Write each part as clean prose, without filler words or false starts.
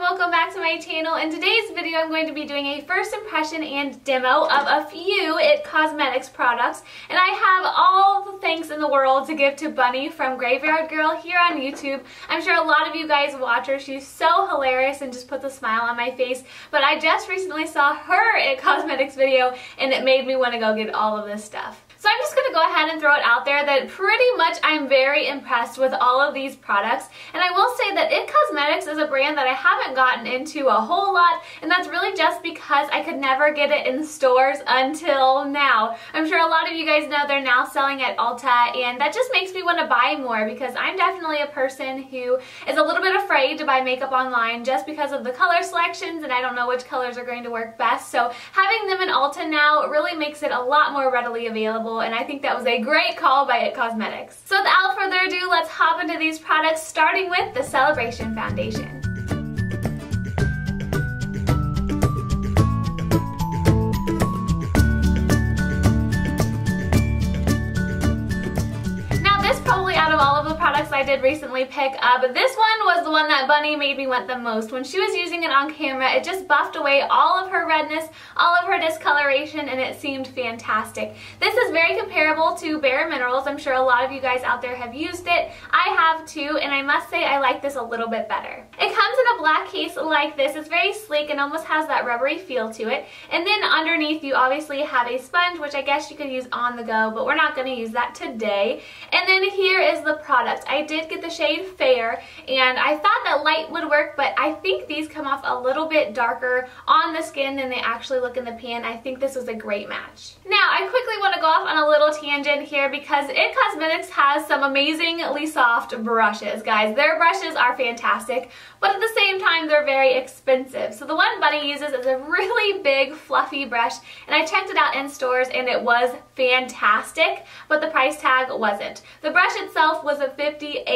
welcome back to my channel. In today's video I'm going to be doing a first impression and demo of a few IT Cosmetics products, and I have all the thanks in the world to give to Bunny from Graveyard Girl here on YouTube. I'm sure a lot of you guys watch her. She's so hilarious and just puts a smile on my face, but I just recently saw her IT Cosmetics video and it made me want to go get all of this stuff. So I'm just going to go ahead and throw it out there that pretty much I'm very impressed with all of these products, and I will say that IT Cosmetics is a brand that I haven't gotten into a whole lot, and that's really just because I could never get it in stores until now. I'm sure a lot of you guys know they're now selling at Ulta, and that just makes me want to buy more because I'm definitely a person who is a little bit afraid to buy makeup online just because of the color selections, and I don't know which colors are going to work best. So having them in Ulta now really makes it a lot more readily available, and I think that was a great call by IT Cosmetics. So without further ado, let's hop into these products, starting with the Celebration Foundation. Out of all of the products I did recently pick up, this one was the one that Bunny made me want the most. When she was using it on camera, it just buffed away all of her redness, all of her discoloration, and it seemed fantastic. This is very comparable to Bare Minerals. I'm sure a lot of you guys out there have used it. I have too, and I must say I like this a little bit better. It comes in a black case like this. It's very sleek and almost has that rubbery feel to it. And then underneath you obviously have a sponge, which I guess you could use on the go, but we're not going to use that today. And then here is the product. I did get the shade Fair, and I thought that light would work, but I think these come off a little bit darker on the skin than they actually look in the pan. I think this was a great match. Now, I quickly want to go off on a little tangent here because IT Cosmetics has some amazingly soft brushes, guys. Their brushes are fantastic, but at the same time, they're very expensive. So the one Bunny uses is a really big, fluffy brush, and I checked it out in stores, and it was fantastic, but the price tag wasn't. The brush itself was a $58,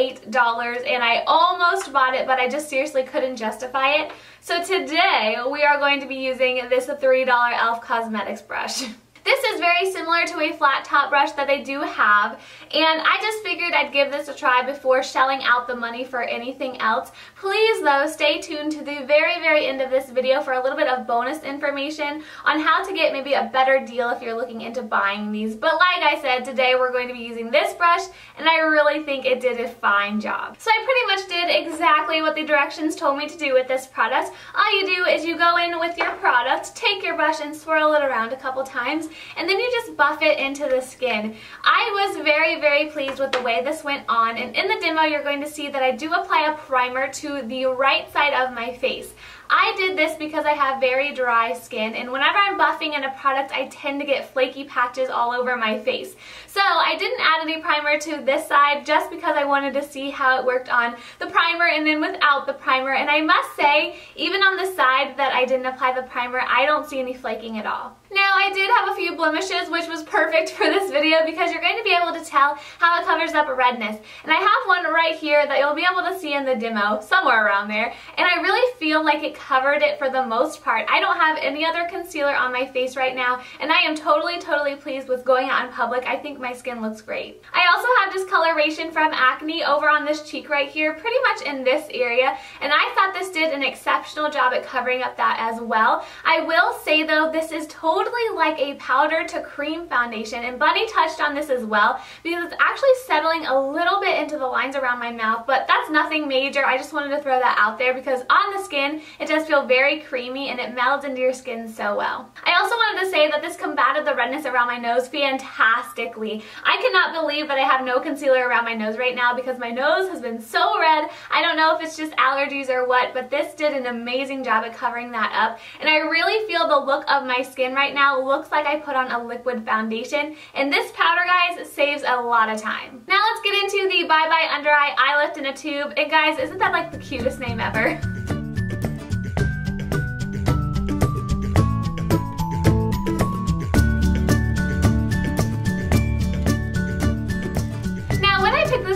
and I almost bought it, but I just seriously couldn't justify it. So today, we are going to be using this $3 e.l.f. Cosmetics brush. This is very similar to a flat top brush that they do have, and I just figured I'd give this a try before shelling out the money for anything else. Please though, stay tuned to the very end of this video for a little bit of bonus information on how to get maybe a better deal if you're looking into buying these. But like I said, today we're going to be using this brush, and I really think it did a fine job. So I pretty much did exactly what the directions told me to do with this product. All you do is you go in with your product, take your brush and swirl it around a couple times, and then you just buff it into the skin. I was very pleased with the way this went on, and in the demo you're going to see that I do apply a primer to the right side of my face. I did this because I have very dry skin, and whenever I'm buffing in a product, I tend to get flaky patches all over my face. So I didn't add any primer to this side just because I wanted to see how it worked on the primer and then without the primer. And I must say, even on the side that I didn't apply the primer, I don't see any flaking at all. Now, I did have a few blemishes, which was perfect for this video because you're going to be able to tell how it covers up a redness. And I have one right here that you'll be able to see in the demo, somewhere around there. And I really feel like it covered it for the most part. I don't have any other concealer on my face right now, and I am totally pleased with going out in public. I think my skin looks great. I also have discoloration from acne over on this cheek right here, pretty much in this area, and I thought this did an exceptional job at covering up that as well. I will say though, this is totally like a powder to cream foundation, and Bunny touched on this as well because it's actually settling a little bit into the lines around my mouth, but that's nothing major. I just wanted to throw that out there because on the skin it does feel very creamy and it melds into your skin so well. I also wanted to say that this combated the redness around my nose fantastically. I cannot believe that I have no concealer around my nose right now because my nose has been so red. I don't know if it's just allergies or what, but this did an amazing job at covering that up, and I really feel the look of my skin right now looks like I put on a liquid foundation, and this powder, guys, saves a lot of time. Now let's get into the Bye Bye Under Eye Eyelift in a Tube, and guys, isn't that like the cutest name ever?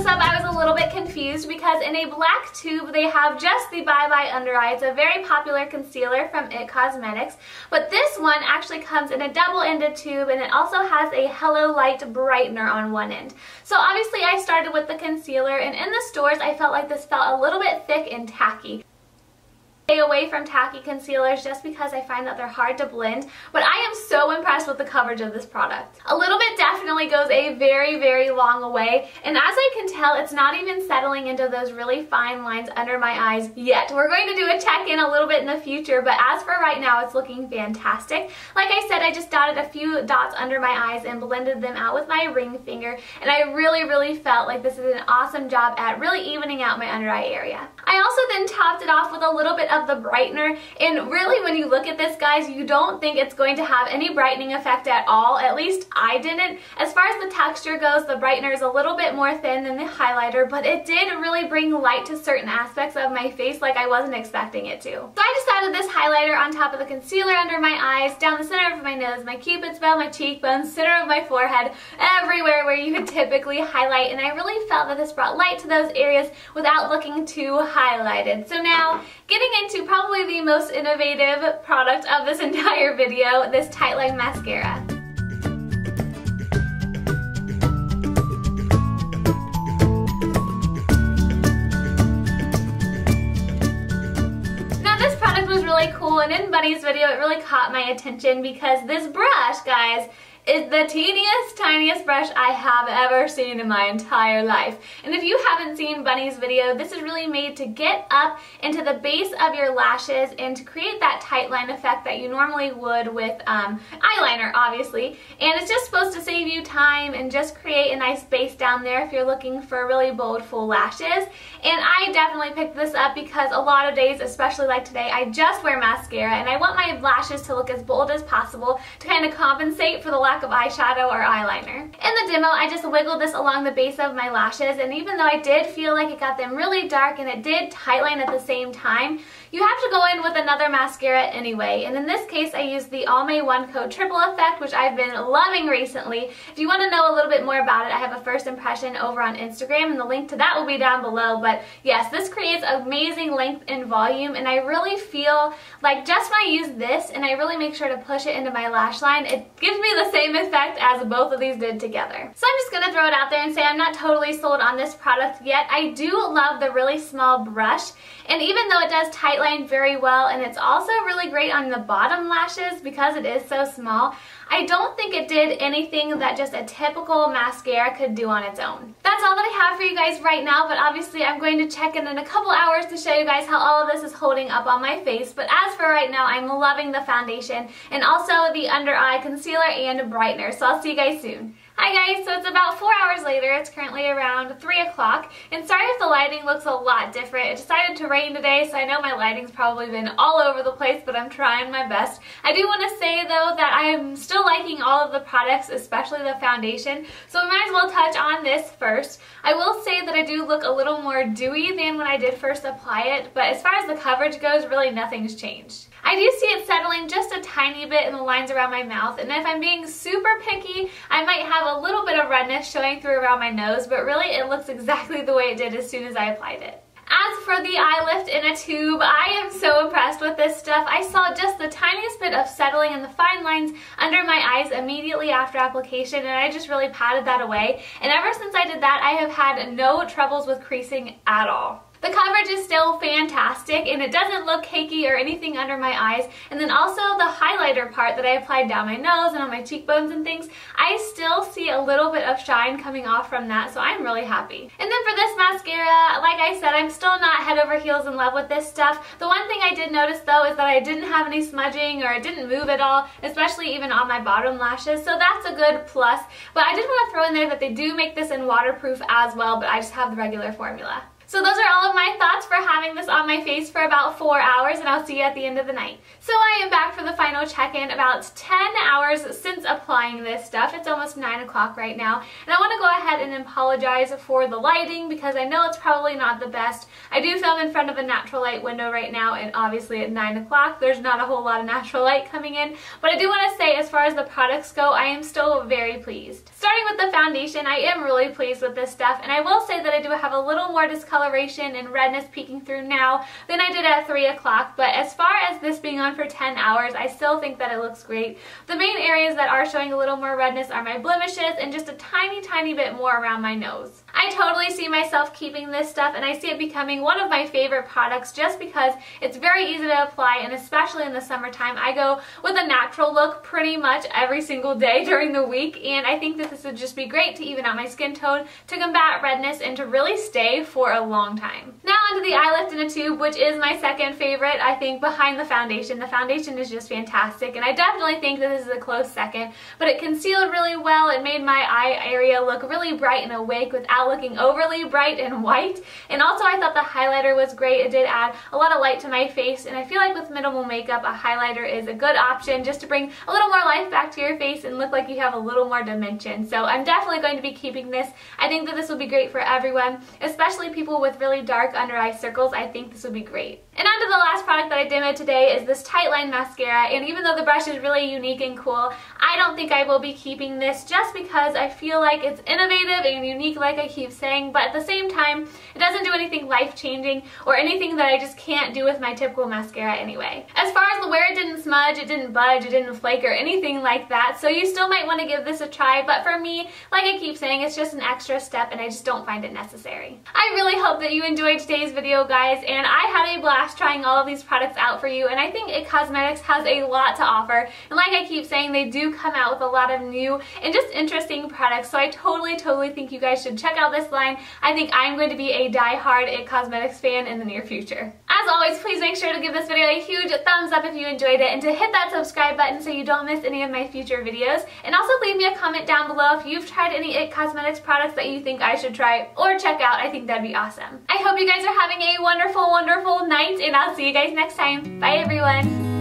I was a little bit confused because in a black tube they have just the Bye Bye Under Eye. It's a very popular concealer from IT Cosmetics, but this one actually comes in a double-ended tube, and it also has a Hello Light brightener on one end. So obviously I started with the concealer, and in the stores I felt like this felt a little bit thick and tacky. Stay away from tacky concealers just because I find that they're hard to blend, but I am so impressed with the coverage of this product. A little bit definitely goes a very, very long way, and as I can tell, it's not even settling into those really fine lines under my eyes yet. We're going to do a check-in a little bit in the future, but as for right now, it's looking fantastic. Like I said, I just dotted a few dots under my eyes and blended them out with my ring finger, and I really, really felt like this is an awesome job at really evening out my under eye area. I also then topped it off with a little bit of the brightener, and really when you look at this, guys, you don't think it's going to have any brightening effect at all. At least I didn't. As far as the texture goes, the brightener is a little bit more thin than the highlighter, but it did really bring light to certain aspects of my face like I wasn't expecting it to. So I just added this highlighter on top of the concealer under my eyes, down the center of my nose, my cupid's bow, my cheekbones, center of my forehead, everywhere where you would typically highlight, and I really felt that this brought light to those areas without looking too highlighted. So now, getting into probably the most innovative product of this entire video, this Tightline mascara. Now this product was really cool, and in Bunny's video it really caught my attention because this brush, guys, is the teeniest, tiniest brush I have ever seen in my entire life. And if you haven't seen Bunny's video, this is really made to get up into the base of your lashes and to create that tight line effect that you normally would with eyeliner, obviously. And it's just supposed to save you time and just create a nice base down there if you're looking for really bold, full lashes. And I definitely picked this up because a lot of days, especially like today, I just wear mascara and I want my lashes to look as bold as possible to kind of compensate for the lack of eyeshadow or eyeliner. In the demo, I just wiggled this along the base of my lashes, and even though I did feel like it got them really dark and it did tightline at the same time, you have to go in with another mascara anyway, and in this case I used the Almay One Coat Triple Effect, which I've been loving recently. If you want to know a little bit more about it, I have a first impression over on Instagram, and the link to that will be down below. But yes, this creates amazing length and volume, and I really feel like just when I use this and I really make sure to push it into my lash line, it gives me the same effect as both of these did together. So I'm just going to throw it out there and say I'm not totally sold on this product yet. I do love the really small brush, and even though it does tightline very well, and it's also really great on the bottom lashes because it is so small, I don't think it did anything that just a typical mascara could do on its own. That's all that I have for you guys right now, but obviously I'm going to check in a couple hours to show you guys how all of this is holding up on my face. But as for right now, I'm loving the foundation and also the under eye concealer and brightener. So I'll see you guys soon. Hi guys, so it's about 4 hours later. It's currently around 3 o'clock, and sorry if the lighting looks a lot different. It decided to rain today, so I know my lighting's probably been all over the place, but I'm trying my best. I do want to say though that I am still liking all of the products, especially the foundation, so we might as well touch on this first. I will say that I do look a little more dewy than when I did first apply it, but as far as the coverage goes, really nothing's changed. I do see it settling just a tiny bit in the lines around my mouth, and if I'm being super picky, I might have a little bit of redness showing through around my nose, but really it looks exactly the way it did as soon as I applied it. As for the Eyelift in a tube, I am so impressed with this stuff. I saw just the tiniest bit of settling in the fine lines under my eyes immediately after application, and I just really patted that away. And ever since I did that, I have had no troubles with creasing at all. The coverage is still fantastic, and it doesn't look cakey or anything under my eyes. And then also the highlighter part that I applied down my nose and on my cheekbones and things, I still see a little bit of shine coming off from that, so I'm really happy. And then for this mascara, like I said, I'm still not head over heels in love with this stuff. The one thing I did notice though is that I didn't have any smudging, or it didn't move at all, especially even on my bottom lashes, so that's a good plus. But I did want to throw in there that they do make this in waterproof as well, but I just have the regular formula. So those are all of my thoughts for having this on my face for about 4 hours, and I'll see you at the end of the night. So I am back for the final check-in about 10 hours since applying this stuff. It's almost 9 o'clock right now, and I want to go ahead and apologize for the lighting because I know it's probably not the best. I do film in front of a natural light window right now, and obviously at 9 o'clock there's not a whole lot of natural light coming in, but I do want to say as far as the products go, I am still very pleased. Starting with the foundation, I am really pleased with this stuff, and I will say that I do have a little more discoloration discoloration and redness peeking through now than I did at 3 o'clock, but as far as this being on for 10 hours, I still think that it looks great. The main areas that are showing a little more redness are my blemishes and just a tiny bit more around my nose. I totally see myself keeping this stuff, and I see it becoming one of my favorite products just because it's very easy to apply, and especially in the summertime. I go with a natural look pretty much every single day during the week, and I think that this would just be great to even out my skin tone, to combat redness, and to really stay for a long time. Now onto the Eyelift in a tube, which is my second favorite, I think, behind the foundation. The foundation is just fantastic, and I definitely think that this is a close second, but it concealed really well. It made my eye area look really bright and awake without looking overly bright and white, and also I thought the highlighter was great. It did add a lot of light to my face, and I feel like with minimal makeup, a highlighter is a good option just to bring a little more life back to your face and look like you have a little more dimension. So I'm definitely going to be keeping this. I think that this will be great for everyone, especially people with really dark under eye circles. I think this would be great. And on to the last product that I demoed today is this Tightline mascara, and even though the brush is really unique and cool, I don't think I will be keeping this just because I feel like it's innovative and unique, like I keep saying, but at the same time, it doesn't do anything life-changing or anything that I just can't do with my typical mascara anyway. As far as the wear, it didn't smudge, it didn't budge, it didn't flake or anything like that, so you still might want to give this a try, but for me, like I keep saying, it's just an extra step and I just don't find it necessary. I really hope that you enjoyed today's video, guys, and I had a blast trying all of these products out for you, and I think IT Cosmetics has a lot to offer, and like I keep saying, they do come out with a lot of new and just interesting products, so I totally think you guys should check out this line. I think I'm going to be a die-hard IT Cosmetics fan in the near future. As always, please make sure to give this video a huge thumbs up if you enjoyed it, and to hit that subscribe button so you don't miss any of my future videos, and also leave me a comment down below if you've tried any IT Cosmetics products that you think I should try or check out. I think that'd be awesome. I hope you guys are having a wonderful night, and I'll see you guys next time. Bye everyone!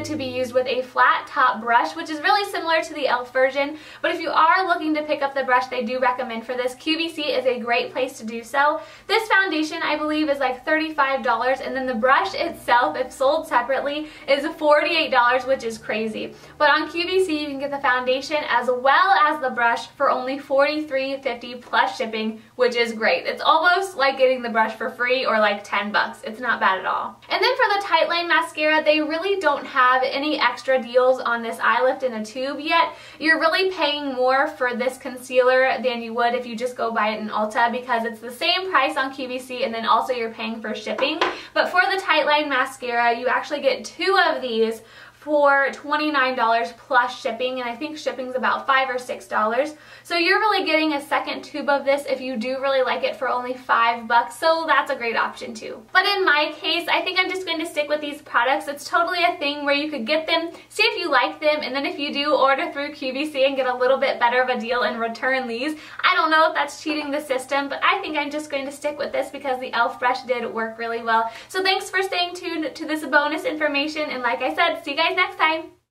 To be used with a flat top brush, which is really similar to the e.l.f. version, but if you are looking to pick up the brush they do recommend for this, QVC is a great place to do so. This foundation, I believe, is like $35, and then the brush itself, if sold separately, is $48, which is crazy. But on QVC, you can get the foundation as well as the brush for only $43.50 plus shipping, which is great. It's almost like getting the brush for free, or like 10 bucks. It's not bad at all. And then for the Tightline mascara, they really don't have any extra deals on this Eyelift in a tube yet. You're really paying more for this concealer than you would if you just go buy it in Ulta, because it's the same price on QVC, and then also you're paying for shipping. But for the Tightline mascara, you actually get 2 of these for $29 plus shipping, and I think shipping's about $5 or $6. So you're really getting a second tube of this if you do really like it for only $5, so that's a great option too. But in my case, I think I'm just going to stick with these products. It's totally a thing where you could get them, see if you like them, and then if you do order through QVC and get a little bit better of a deal and return these, I don't know if that's cheating the system, but I think I'm just going to stick with this because the e.l.f. brush did work really well. So thanks for staying tuned to this bonus information, and like I said, see you guys next time.